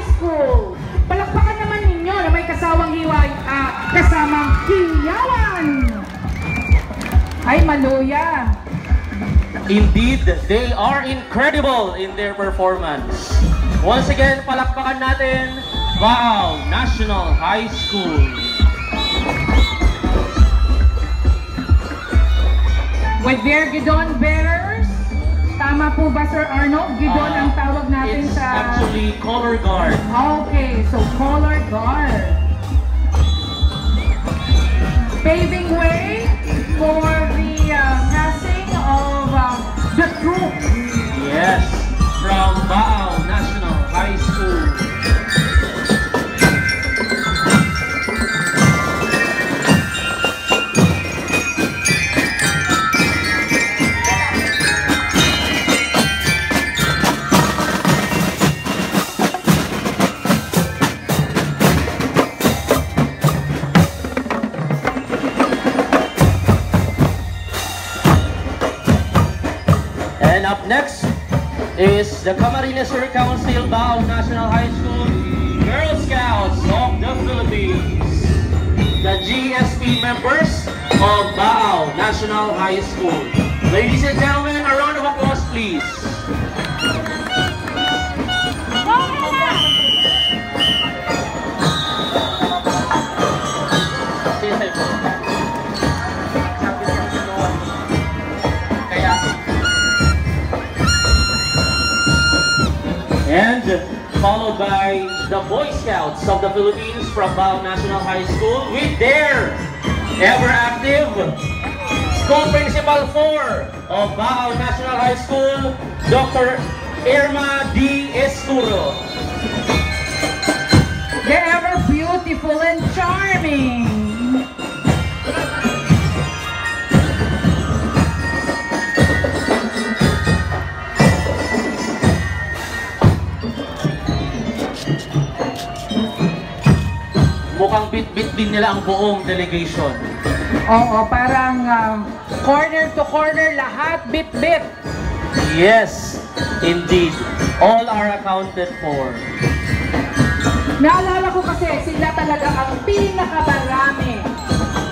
High School. Palakpakan naman ninyo na may kasamang hiyawan. Ay, maluya. Indeed, they are incredible in their performance. Once again, palakpakan natin, Baao National High School. With their Gidon bearers, tama po ba Sir Arnold? Gidon ang tawag natin it's sa... actually color guard. Okay, so color guard. Paving way for the passing of the troops. Yes, from Baao National High School. And up next is the Camarines Sur Council Baao National High School Girl Scouts of the Philippines. The GSP members of Baao National High School. Ladies and gentlemen, a round of applause please. And followed by the Boy Scouts of the Philippines from Baao National High School with their ever-active School Principal 4 of Baao National High School, Dr. Irma D. Escuro. They're ever beautiful and charming. Mukhang bit-bit din nila ang buong delegation. Oo, parang corner to corner, lahat bit-bit. Yes, indeed. All are accounted for. Naalala ko kasi sila talaga ang pinakamarami.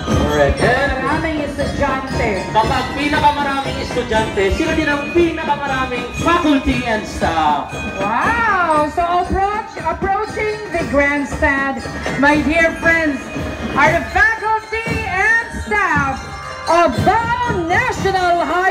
Correct. Maraming estudyante. Kapag pinakamaraming estudyante, sila din ang pinakamaraming faculty and staff. Wow! So approaching the grandstand, my dear friends, are the faculty and staff of Baao National High